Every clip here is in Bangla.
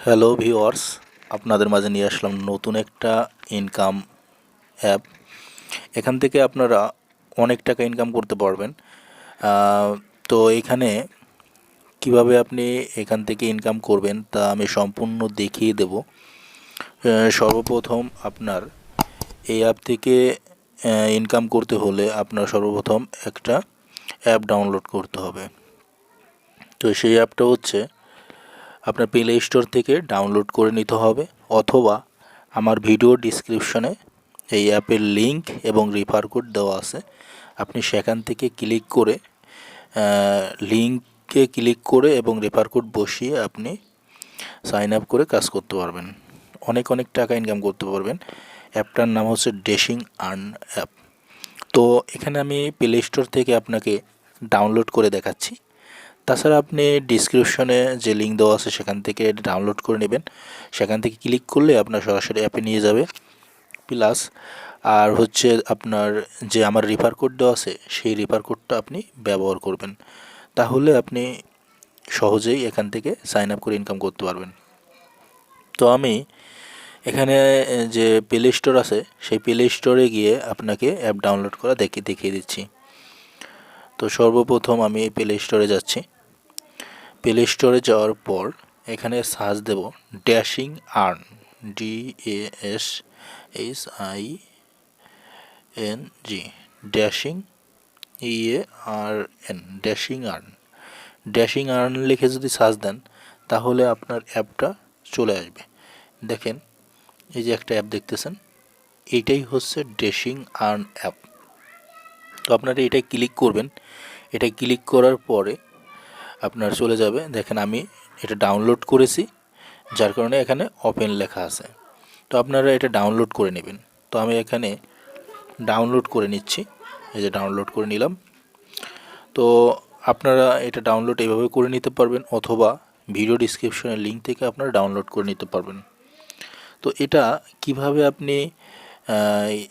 হ্যালো ভিউয়ার্স, আপনাদের মাঝে নিয়ে আসলাম নতুন একটা ইনকাম অ্যাপ। এখান থেকে আপনারা অনেক টাকা ইনকাম করতে পারবেন। তো এখানে কিভাবে আপনি এখান থেকে ইনকাম করবেন তা আমি সম্পূর্ণ দেখিয়ে দেব। সর্বপ্রথম আপনার এই অ্যাপ থেকে ইনকাম করতে হলে আপনার সর্বপ্রথম একটা অ্যাপ ডাউনলোড করতে হবে। তো সেই অ্যাপটা হচ্ছে আপনার প্লে স্টোর থেকে ডাউনলোড করে নিতে হবে, অথবা আমার ভিডিও ডিসক্রিপশনে এই অ্যাপের লিংক এবং রেফার কোড দেওয়া আছে। আপনি সেখান থেকে ক্লিক করে লিংকে ক্লিক করে এবং রেফার কোড বসিয়ে আপনি সাইন আপ করে কাজ করতে পারবেন। অনেক অনেক টাকা ইনকাম করতে পারবেন। অ্যাপটার নাম হচ্ছে ড্যাশিং আর্ন অ্যাপ। তো এখানে আমি প্লে স্টোর থেকে আপনাকে ডাউনলোড করে দেখাচ্ছি। তাছাড়া আপনি ডিসক্রিপশনে যে লিঙ্ক দেওয়া আছে সেখান থেকে ডাউনলোড করে নেবেন। সেখান থেকে ক্লিক করলে আপনার সরাসরি অ্যাপে নিয়ে যাবে। প্লাস আর হচ্ছে আপনার যে আমার রেফার কোড দেওয়া আছে সেই রেফার কোডটা আপনি ব্যবহার করবেন, তাহলে আপনি সহজেই এখান থেকে সাইন আপ করে ইনকাম করতে পারবেন। তো আমি এখানে যে প্লে স্টোর আছে সেই প্লে স্টোরে গিয়ে আপনাকে অ্যাপ ডাউনলোড করা দেখিয়ে দিচ্ছি। তো সর্বপ্রথম আমি এই প্লে স্টোরে যাচ্ছি। প্লে স্টোরে যাওয়ার পর এখানে সার্চ দেব dashing earn, DASHING, dashing EARN, dashing earn. Dashing earn লিখে যদি সার্চ দেন তাহলে আপনার অ্যাপটা চলে আসবে। দেখেন এই যে একটা অ্যাপ দেখতেছেন, এইটাই হচ্ছে ড্যাশিং আর্ন অ্যাপ। তো আপনারা এটাই ক্লিক করবেন। এটা ক্লিক করার পরে আপনার চলে যাবে। দেখেন আমি এটা ডাউনলোড করেছি, যার কারণে এখানে ওপেন লেখা আছে। তো আপনারা এটা ডাউনলোড করে নেবেন। তো আমি এখানে ডাউনলোড করে নিচ্ছি। এই যে ডাউনলোড করে নিলাম। তো আপনারা এটা ডাউনলোড এভাবে করে নিতে পারবেন, অথবা ভিডিও ডিসক্রিপশনের লিঙ্ক থেকে আপনারা ডাউনলোড করে নিতে পারবেন। তো এটা কিভাবে আপনি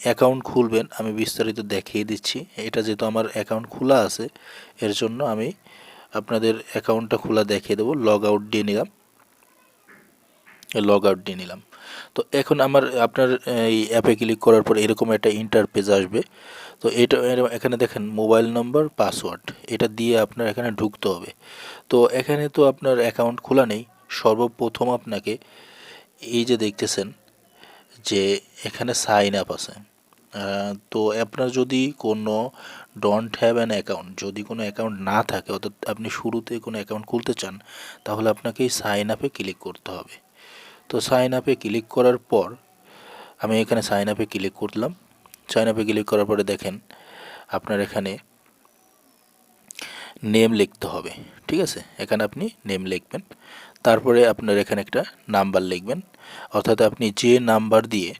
অ্যাকাউন্ট খুলবেন আমি বিস্তারিত দেখিয়ে দিচ্ছি। এটা যেহেতু আমার অ্যাকাউন্ট খোলা আছে, এর জন্য আমি আপনাদের অ্যাকাউন্টটা খোলা দেখিয়ে দেবো। লগ আউট দিয়ে নিলাম। তো এখন আপনার এই অ্যাপে ক্লিক করার পর এরকম একটা ইন্টারপেজ আসবে। তো এখানে দেখেন মোবাইল নম্বর, পাসওয়ার্ড, এটা দিয়ে আপনার এখানে ঢুকতে হবে। তো এখানে তো আপনার অ্যাকাউন্ট খোলা নেই। সর্বপ্রথম আপনাকে এই যে দেখতেছেন যে এখানে সাইন আপ আছে। তো আপনার যদি কোনো ডোন্ট হ্যাভ অ্যান অ্যাকাউন্ট, যদি কোনো অ্যাকাউন্ট না থাকে, অর্থাৎ আপনি শুরুতে কোনো অ্যাকাউন্ট খুলতে চান, তাহলে আপনাকে এই সাইন আপে ক্লিক করতে হবে। তো সাইন আপে ক্লিক করার পর আমি এখানে সাইন আপে ক্লিক করলাম। সাইন আপে ক্লিক করার পরে দেখেন আপনার এখানে নেম লিখতে হবে। ঠিক আছে, এখানে আপনি নেম লিখবেন। তারপরে আপনার এখানে একটা নাম্বার লিখবেন, অর্থাৎ আপনি যে নাম্বার দিয়ে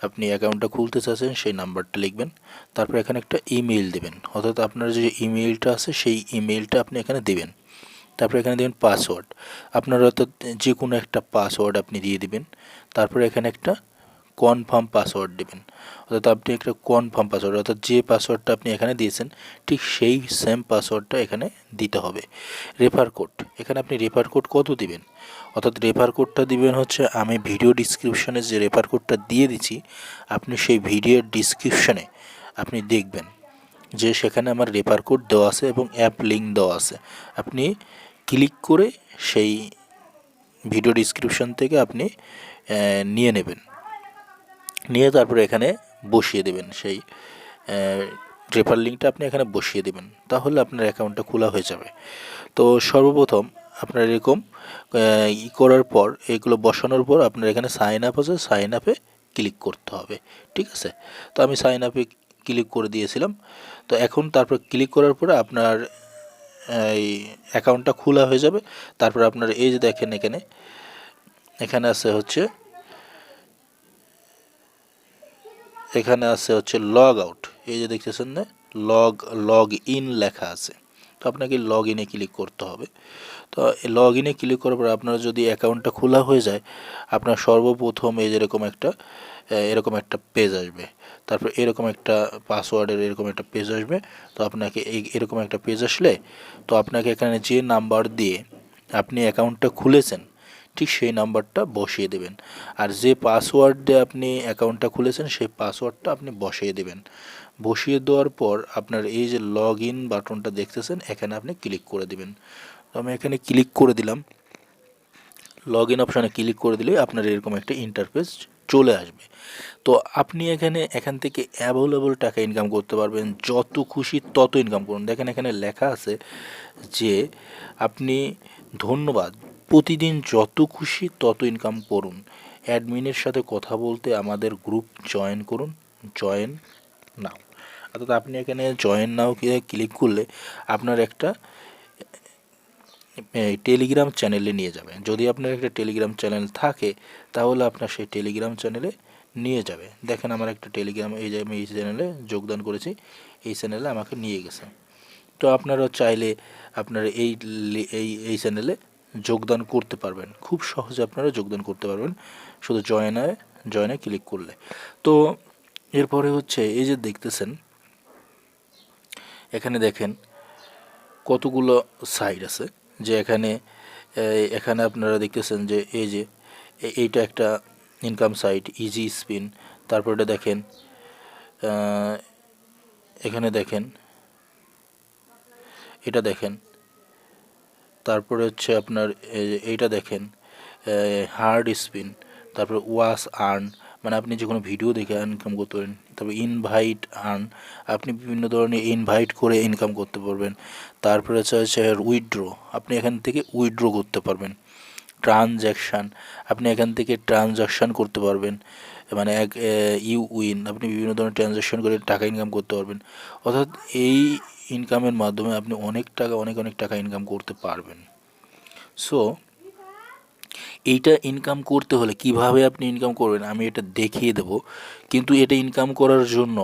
আপনি অ্যাকাউন্টটা খুলতে চাচ্ছেন সেই নাম্বারটা লিখবেন। তারপর এখানে একটা ইমেইল দেবেন, অর্থাৎ আপনার যে ইমেইলটা আছে সেই ইমেইলটা আপনি এখানে দেবেন। তারপর এখানে দেবেন পাসওয়ার্ড, আপনার অর্থাৎ যে কোনো একটা পাসওয়ার্ড আপনি দিয়ে দিবেন। তারপর এখানে একটা কনফার্ম পাসওয়ার্ড দেবেন, অর্থাৎ আপনি একটা কনফার্ম পাসওয়ার্ড, অর্থাৎ যে পাসওয়ার্ডটা আপনি এখানে দিয়েছেন ঠিক সেই সেম পাসওয়ার্ডটা এখানে দিতে হবে। রেফার কোড, এখানে আপনি রেফার কোড কত দিবেন, অর্থাৎ রেফার কোডটা দিবেন হচ্ছে আমি ভিডিও ডিসক্রিপশনে যে রেফার কোডটা দিয়ে দিচ্ছি, আপনি সেই ভিডিওর ডিসক্রিপশনে আপনি দেখবেন যে সেখানে আমার রেফার কোড দেওয়া আছে এবং অ্যাপ লিঙ্ক দেওয়া আছে। আপনি ক্লিক করে সেই ভিডিও ডিসক্রিপশন থেকে আপনি নিয়ে নেবেন, নিয়ে তারপরে এখানে বসিয়ে দেবেন সেই রেফার লিঙ্কটা আপনি এখানে বসিয়ে দেবেন, তাহলে আপনার অ্যাকাউন্টটা খোলা হয়ে যাবে। তো সর্বপ্রথম আপনার এরকম করার পর, এগুলো বসানোর পর আপনার এখানে সাইন আপ আছে, সাইন আপে ক্লিক করতে হবে। ঠিক আছে, তো আমি সাইন আপে ক্লিক করে দিয়েছিলাম। তো এখন তারপর ক্লিক করার পরে আপনার এই অ্যাকাউন্টটা খোলা হয়ে যাবে। তারপর আপনার এই যে দেখেন এখানে আছে লগ আউট, এই যে দেখতেছেন না, লগ ইন লেখা আছে। তো আপনাকে লগ ইনে ক্লিক করতে হবে। তো লগ ইনে ক্লিক করার পর আপনার যদি অ্যাকাউন্টটা খোলা হয়ে যায়, আপনার সর্বপ্রথম এই এরকম একটা পেজ আসবে। তারপর এরকম একটা পাসওয়ার্ডের এরকম একটা পেজ আসবে। তো আপনাকে এরকম একটা পেজ আসলে তো আপনাকে এখানে যে নাম্বার দিয়ে আপনি অ্যাকাউন্টটা খুলেছেন ঠিক সেই নাম্বারটা বসিয়ে দেবেন। আর যে পাসওয়ার্ড দিয়ে আপনি অ্যাকাউন্টটা খুলেছেন সেই পাসওয়ার্ডটা আপনি বসিয়ে দেবেন। বসিয়ে দেওয়ার পর আপনার এই যে লগ ইন বাটনটা দেখতেছেন এখানে আপনি ক্লিক করে দিবেন। তো আমি এখানে ক্লিক করে দিলাম। লগ ইন অপশানে ক্লিক করে দিলে আপনার এরকম একটা ইন্টারফেস চলে আসবে। তো আপনি এখান থেকে অ্যাভেলেবল টাকা ইনকাম করতে পারবেন, যত খুশি তত ইনকাম করুন। দেখেন এখানে লেখা আছে যে আপনি ধন্যবাদ, প্রতিদিন যত খুশি তত ইনকাম করুন, অ্যাডমিনের সাথে কথা বলতে আমাদের গ্রুপ জয়েন করুন, জয়েন নাও। অর্থাৎ আপনি এখানে জয়েন নাও ক্লিক করলে আপনার একটা টেলিগ্রাম চ্যানেলে নিয়ে যাবে। যদি আপনার একটা টেলিগ্রাম চ্যানেল থাকে তাহলে আপনার সেই টেলিগ্রাম চ্যানেলে নিয়ে যাবে। দেখেন আমার একটা টেলিগ্রাম, এই যে আমি এই চ্যানেলে যোগদান করেছি, এই চ্যানেলে আমাকে নিয়ে গেছে। তো আপনারা চাইলে আপনারা এই চ্যানেলে যোগদান করতে পারবেন, খুব সহজে আপনারা যোগদান করতে পারবেন শুধু জয়েনে ক্লিক করলে। তো এরপরে হচ্ছে এই যে দেখতেছেন এখানে দেখেন কতগুলো সাইট আছে, যে এখানে আপনারা দেখতেছেন যে এই যে এইটা একটা ইনকাম সাইট ইজি স্পিন। তারপর এটা দেখেন এখানে দেখেন এটা দেখেন, তারপরে হচ্ছে আপনার এইটা দেখেন হার্ড স্পিন, তারপরে ওয়াস আর্ন, মানে আপনি যে কোনো ভিডিও দেখে ইনকাম করতে পারেন। তারপরে ইনভাইট আর্ন, আপনি বিভিন্ন ধরনের ইনভাইট করে ইনকাম করতে পারবেন। তারপরে হচ্ছে উইথড্র, আপনি এখান থেকে উইথড্র করতে পারবেন। ট্রানজ্যাকশান, আপনি এখান থেকে ট্রানজ্যাকশান করতে পারবেন, মানে ইউ উইন, আপনি বিভিন্ন ধরনের ট্রানজ্যাকশান করে টাকা ইনকাম করতে পারবেন। অর্থাৎ এই ইনকামের মাধ্যমে আপনি অনেক টাকা ইনকাম করতে পারবেন। সো এইটা ইনকাম করতে হলে কিভাবে আপনি ইনকাম করবেন আমি এটা দেখিয়ে দেব, কিন্তু এটা ইনকাম করার জন্য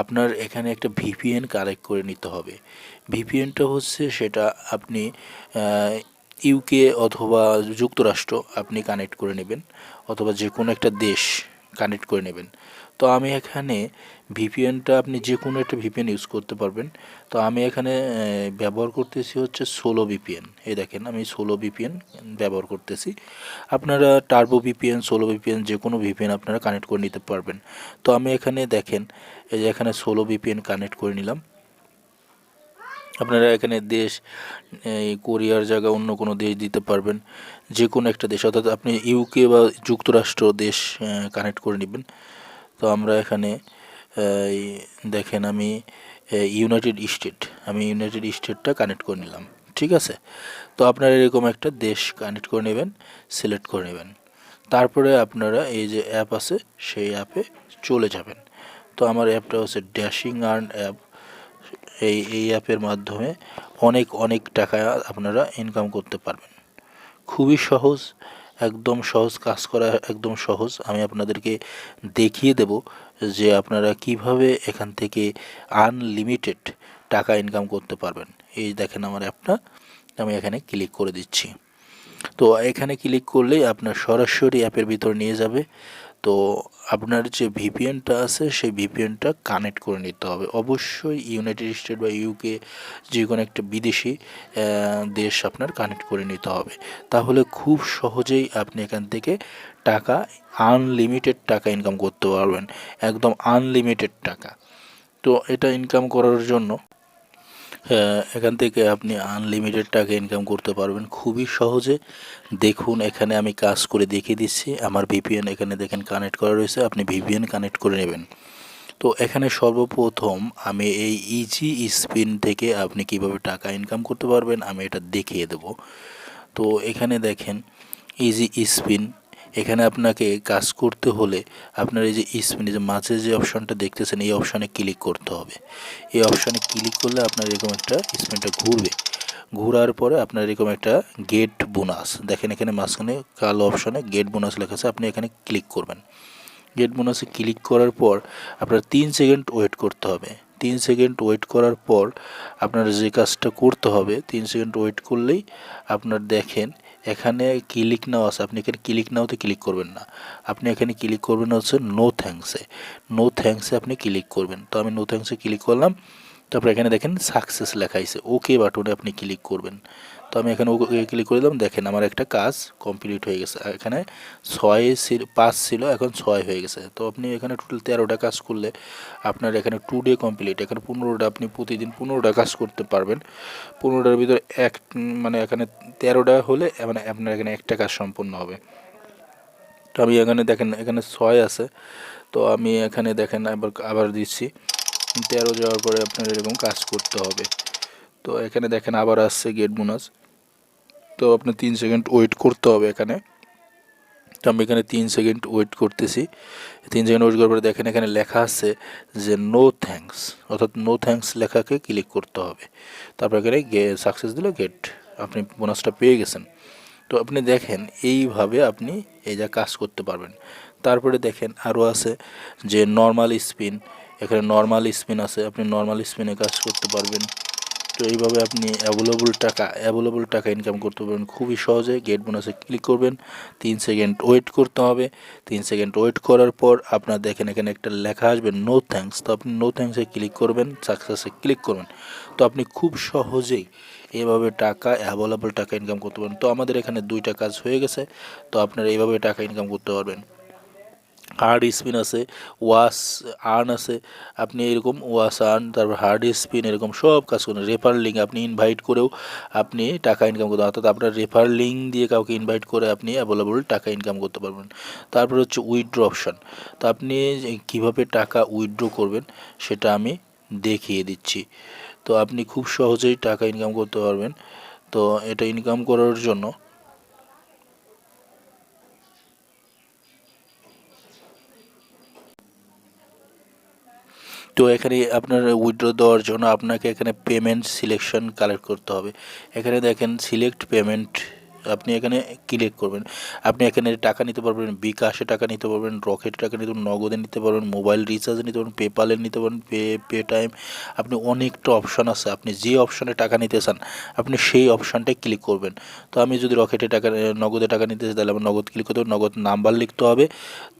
আপনার এখানে একটা ভিপিএন কানেক্ট করে নিতে হবে। ভিপিএনটা হচ্ছে সেটা আপনি ইউকে অথবা যুক্তরাষ্ট্র আপনি কানেক্ট করে নেবেন, অথবা যে কোনো একটা দেশ কানেক্ট করে নেবেন। তো আমি এখানে ভিপিএনটা, আপনি যে কোনো একটা ভিপিএন ইউজ করতে পারবেন। তো আমি এখানে ব্যবহার করতেছি হচ্ছে সোলো ভিপিএন। এই দেখেন আমি সোলো ভিপিএন ব্যবহার করতেছি। আপনারা টার্বো ভিপিএন, সোলো ভিপিএন যে কোনো ভিপিএন আপনারা কানেক্ট করে নিতে পারবেন। তো আমি এখানে দেখেন এই যে এখানে সোলো ভিপিএন কানেক্ট করে নিলাম। আপনারা এখানে দেশ এই কোরিয়ার জায়গা অন্য কোনো দেশ দিতে পারবেন, যে কোনো একটা দেশ, অর্থাৎ আপনি ইউকে বা যুক্তরাষ্ট্র দেশ কানেক্ট করে নেবেন। তো আমরা এখানে দেখেন আমি ইউনাইটেড স্টেটটা কানেক্ট করে নিলাম, ঠিক আছে। তো আপনারা এরকম একটা দেশ কানেক্ট করে নেবেন, সিলেক্ট করে নেবেন। তারপরে আপনারা এই যে অ্যাপ আছে সেই অ্যাপে চলে যাবেন। তো আমার অ্যাপটা হচ্ছে ড্যাশিং আর্ন অ্যাপ। এই অ্যাপের মাধ্যমে অনেক টাকা আপনারা ইনকাম করতে পারবেন। খুবই সহজ, একদম সহজ, কাজ করা একদম সহজ। আমি আপনাদেরকে দেখিয়ে দেব যে আপনারা কিভাবে এখান থেকে আনলিমিটেড টাকা ইনকাম করতে পারবেন। এই দেখেন আমার অ্যাপটা, আমি এখানে ক্লিক করে দিচ্ছি। তো এখানে ক্লিক করলেই আপনার সরাসরি অ্যাপের ভিতর নিয়ে যাবে। তো আপনার যে ভিপিএনটা আছে সেই ভিপিএনটা কানেক্ট করে নিতে হবে অবশ্যই। ইউনাইটেড স্টেট বা ইউকে যে কোনো একটা বিদেশি দেশ আপনার কানেক্ট করে নিতে হবে, তাহলে খুব সহজেই আপনি এখান থেকে টাকা আনলিমিটেড টাকা ইনকাম করতে পারবেন, একদম আনলিমিটেড টাকা। তো এটা ইনকাম করার জন্য এখান থেকে আপনি আনলিমিটেড টাকা ইনকাম করতে পারবেন খুবই সহজে। দেখুন এখানে আমি কাজ করে দেখিয়ে দিচ্ছি। আমার ভিপিএন এখানে দেখেন কানেক্ট করা রয়েছে, আপনি ভিপিএন কানেক্ট করে নেবেন। তো এখানে সর্বপ্রথম আমি এই ইজি স্পিন থেকে আপনি কিভাবে টাকা ইনকাম করতে পারবেন আমি এটা দেখিয়ে দেব। তো এখানে দেখেন ইজি স্পিন, এখানে আপনাকে কাজ করতে হলে আপনার এই যে স্পিন, যে মাঝে যে অপশানটা দেখতেছেন এই অপশানে ক্লিক করতে হবে। এই অপশানে ক্লিক করলে আপনার এরকম একটা স্পিনটা ঘুরবে, ঘোরার পরে আপনার এরকম একটা গেট বোনাস দেখেন, এখানে মাঝখানে কালো অপশানে গেট বোনাস লেখা আছে, আপনি এখানে ক্লিক করবেন। গেট বোনাসে ক্লিক করার পর আপনার 3 সেকেন্ড ওয়েট করতে হবে। 3 সেকেন্ড ওয়েট করার পর আপনার যে কাজটা করতে হবে, 3 সেকেন্ড ওয়েট করলেই আপনার দেখেন এখানে ক্লিক নাও আছে, আপনি এখানে ক্লিক নাওতে ক্লিক করবেন না, আপনি এখানে ক্লিক করবেন হচ্ছে নো থ্যাঙ্কসে। নো থ্যাঙ্কসে আপনি ক্লিক করবেন। তো আমি নো থ্যাঙ্কসে ক্লিক করলাম। তারপর এখানে দেখেন সাকসেস লেখা আছে, ওকে বাটনে আপনি ক্লিক করবেন। তো আমি এখানে ওকে ক্লিক করে দিলাম। দেখেন আমার একটা কাজ কমপ্লিট হয়ে গেছে। এখানে 5 ছিল, এখন 6 হয়ে গেছে। তো আপনি এখানে টোটাল 13টা কাজ করলে আপনার এখানে 2 ডে কমপ্লিট। এখানে 15টা, আপনি প্রতিদিন 15টা কাজ করতে পারবেন। 15টার ভিতরে মানে এখানে 13টা হলে মানে আপনার এখানে একটা কাজ সম্পূর্ণ হবে। তো আমি এখানে দেখেন এখানে 6 আছে। তো আমি এখানে দেখেন আবার দিচ্ছি 13 যাওয়ার পরে আপনার এরকম কাজ করতে হবে। তো এখানে দেখেন আবার আসছে গেট বোনাস। তো আপনার 3 সেকেন্ড ওয়েট করতে হবে এখানে। তো আমি এখানে 3 সেকেন্ড ওয়েট করতেছি। 3 সেকেন্ড ওয়েট করার পরে দেখেন এখানে লেখা আছে যে নো থ্যাঙ্কস, অর্থাৎ নো থ্যাঙ্কস লেখাকে ক্লিক করতে হবে। তারপর এখানে সাকসেস দিলে গেট, আপনি বোনাসটা পেয়ে গেছেন। তো আপনি দেখেন এইভাবে আপনি এই যা কাজ করতে পারবেন। তারপরে দেখেন আরও আছে যে নর্মাল স্পিন। এখানে নর্মাল স্পিন আছে, আপনি নর্মাল স্পিনে কাজ করতে পারবেন। তো এইভাবে আপনি অ্যাভেলেবল টাকা ইনকাম করতে পারবেন খুবই সহজে। গেট বোনাসে ক্লিক করবেন, 3 সেকেন্ড ওয়েট করতে হবে। 3 সেকেন্ড ওয়েট করার পর আপনার দেখেন এখানে একটা লেখা আসবে নো থ্যাঙ্কস। তো আপনি নো থ্যাঙ্কসে ক্লিক করবেন, সাকসেসে ক্লিক করবেন। তো আপনি খুব সহজেই এভাবে অ্যাভেলেবল টাকা ইনকাম করতে পারবেন। তো আমাদের এখানে 2টা কাজ হয়ে গেছে। তো আপনারা এইভাবে টাকা ইনকাম করতে পারবেন। হার্ড স্পিন আছে, ওয়াশ আর্ন আছে, আপনি এরকম ওয়াশ আর্ন, তারপর হার্ড স্পিন, এরকম সব কাজ করেন। রেফার লিঙ্ক আপনি ইনভাইট করেও আপনি টাকা ইনকাম করতে, অর্থাৎ আপনার রেফার লিঙ্ক দিয়ে কাউকে ইনভাইট করে আপনি অ্যাভেলেবল টাকা ইনকাম করতে পারবেন। তারপর হচ্ছে উইথড্র অপশান। তো আপনি কীভাবে টাকা উইথড্র করবেন সেটা আমি দেখিয়ে দিচ্ছি। তো আপনি খুব সহজেই টাকা ইনকাম করতে পারবেন। তো এটা ইনকাম করার জন্য তো এখানে আপনার উইথড্র দেওয়ার জন্য আপনাকে এখানে পেমেন্ট সিলেকশন কালেক্ট করতে হবে। এখানে দেখেন সিলেক্ট পেমেন্ট, আপনি এখানে ক্লিক করবেন। আপনি এখানে টাকা নিতে পারবেন, বিকাশে টাকা নিতে পারবেন, রকেটে টাকা নিতে পারবেন, নগদে নিতে পারবেন, মোবাইল রিচার্জে নিতে পারবেন, পেপালে নিতে পারবেন, পে টাইম। আপনি অনেকটা অপশান আছে, আপনি যে অপশানে টাকা নিতে চান আপনি সেই অপশানটায় ক্লিক করবেন। তো আমি যদি নগদে টাকা নিতে চাই তাহলে আমার নগদ ক্লিক করতে হবে, নগদ নাম্বার লিখতে হবে।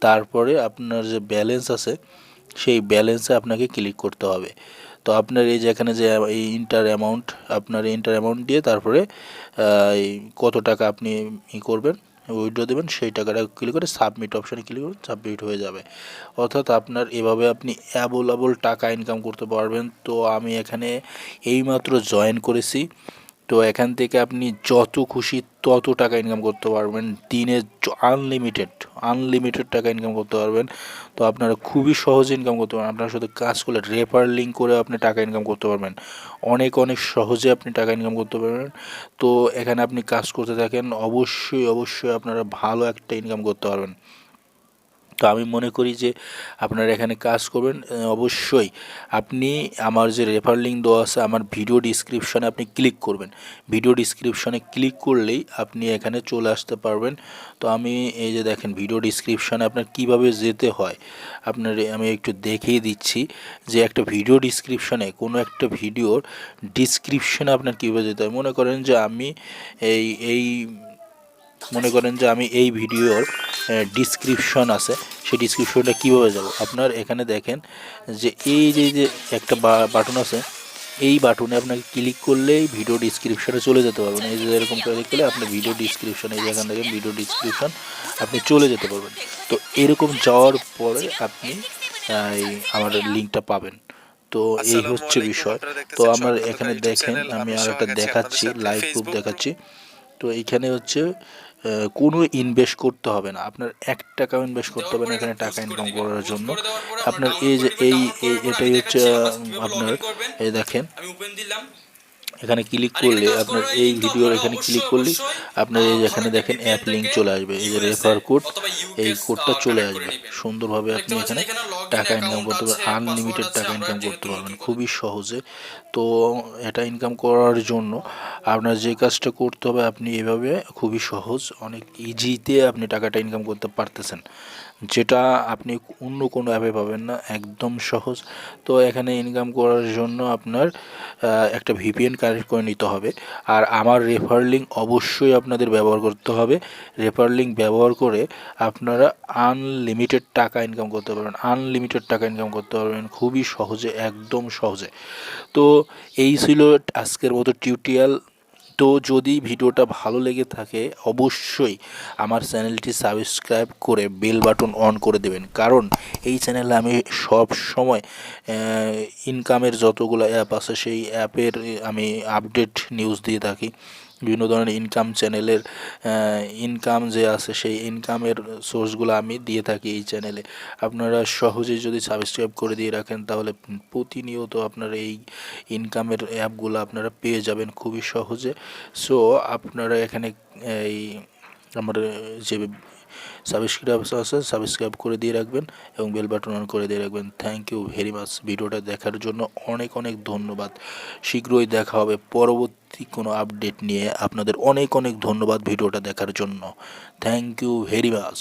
তারপরে আপনার যে ব্যালেন্স আছে সেই ব্যালেন্সে আপনাকে ক্লিক করতে হবে। তো আপনার এই যে এখানে যে এই ইন্টার অ্যামাউন্ট দিয়ে তারপরে এই কত টাকা আপনি করবেন, উইথড্র দেবেন, সেই টাকাটা ক্লিক করে সাবমিট অপশানে ক্লিক করুন, সাবমিট হয়ে যাবে। অর্থাৎ আপনার এভাবে আপনি অ্যাভেলেবল টাকা ইনকাম করতে পারবেন। তো আমি এখানে এইমাত্র জয়েন করেছি। তো এখান থেকে আপনি যত খুশি তত টাকা ইনকাম করতে পারবেন, দিনে আনলিমিটেড টাকা ইনকাম করতে পারবেন। তো আপনারা খুবই সহজে ইনকাম করতে পারবেন। আপনার সাথে কাজ করলে রেফার লিঙ্ক করে আপনি টাকা ইনকাম করতে পারবেন, অনেক সহজে আপনি টাকা ইনকাম করতে পারবেন। তো এখানে আপনি কাজ করতে থাকেন, অবশ্যই আপনারা ভালো একটা ইনকাম করতে পারবেন। তো আমি মনে করি যে আপনারা এখানে কাজ করবেন। অবশ্যই আপনি আমার যে রেফার লিঙ্ক দেওয়া আছে আমার ভিডিও ডিসক্রিপশানে আপনি ক্লিক করবেন। ভিডিও ডিসক্রিপশানে ক্লিক করলেই আপনি এখানে চলে আসতে পারবেন। তো আমি এই যে দেখেন ভিডিও ডিসক্রিপশানে আপনার কিভাবে যেতে হয় আমি একটু দেখিয়ে দিচ্ছি যে একটা ভিডিও ডিসক্রিপশানে কোনো একটা ভিডিওর ডিসক্রিপশানে আপনার কীভাবে যেতে হয়। মনে করেন যে আমি এই ভিডিওর ডিসক্রিপশন আছে, সেই ডিসক্রিপশনটা কীভাবে যাব। আপনার এখানে দেখেন যে এই যে একটা বাটন আছে, এই বাটনে আপনাকে ক্লিক করলেই ভিডিও ডিসক্রিপশনে চলে যেতে পারবেন। এই যে এরকম ক্লিক করলে আপনার ভিডিও ডিসক্রিপশন, এই যে এখান থেকে ভিডিও ডিসক্রিপশন আপনি চলে যেতে পারবেন। তো এরকম যাওয়ার পরে আপনি আমার লিঙ্কটা পাবেন। তো এই হচ্ছে বিষয়। তো আমার এখানে দেখেন আমি আর একটা দেখাচ্ছি, লাইভ প্রুফ দেখাচ্ছি। তো এইখানে হচ্ছে কোনো ইনভেস্ট করতে হবে না, আপনার 1 টাকাও ইনভেস্ট করতে হবে না এখানে টাকা ইনকাম করার জন্য। আপনার এই যে এটাই হচ্ছে আপনার এই দেখেন এখানে ক্লিক করলে আপনার এই ভিডিওর এখানে ক্লিক করলেই আপনার এই এখানে দেখেন অ্যাপ লিঙ্ক চলে আসবে, এই যে রেফার কোড, এই কোডটা চলে আসবে। সুন্দরভাবে আপনি এখানে টাকা ইনকাম করতে পারবেন, আনলিমিটেড টাকা ইনকাম করতে পারবেন খুবই সহজে। তো এটা ইনকাম করার জন্য আপনার যে কাজটা করতে হবে, আপনি এভাবে খুবই সহজ, অনেক ইজিতে আপনি টাকাটা ইনকাম করতে পারতেছেন, যেটা আপনি অন্য কোনো অ্যাপে পাবেন না, একদম সহজ। তো এখানে ইনকাম করার জন্য আপনার একটা ভিপিএন কানেক্ট করে নিতে হবে। আর আমার রেফার লিঙ্ক অবশ্যই আপনাদের ব্যবহার করতে হবে। রেফার লিঙ্ক ব্যবহার করে আপনারা আনলিমিটেড টাকা ইনকাম করতে পারবেন খুবই সহজে, একদম সহজে। তো এই ছিল আজকের মতো টিউটোরিয়াল। তো যদি ভিডিওটা ভালো লেগে থাকে অবশ্যই আমার চ্যানেলটি সাবস্ক্রাইব করে বেল বাটন অন করে দেবেন, কারণ এই চ্যানেলে আমি সব সময় ইনকামের যতগুলো অ্যাপ আছে সেই অ্যাপের আমি আপডেট নিউজ দিয়ে থাকি। বিভিন্ন ধরনের ইনকাম চ্যানেলের ইনকাম যে আছে সেই ইনকামের সোর্সগুলো আমি দিয়ে থাকি এই চ্যানেলে। আপনারা সহজেই যদি সাবস্ক্রাইব করে দিয়ে রাখেন তাহলে প্রতিনিয়ত আপনারা এই ইনকামের অ্যাপগুলো আপনারা পেয়ে যাবেন খুবই সহজে। সো আপনারা এখানে এই আমার যে সাবস্ক্রাইব আছে সাবস্ক্রাইব করে দিয়ে রাখবেন এবং বেল বাটন অন করে দিয়ে রাখবেন। থ্যাংক ইউ ভেরি মাচ ভিডিওটা দেখার জন্য, অনেক অনেক ধন্যবাদ। শীঘ্রই দেখা হবে পরবর্তী কোনো আপডেট নিয়ে। আপনাদের অনেক অনেক ধন্যবাদ ভিডিওটা দেখার জন্য। Thank you very much.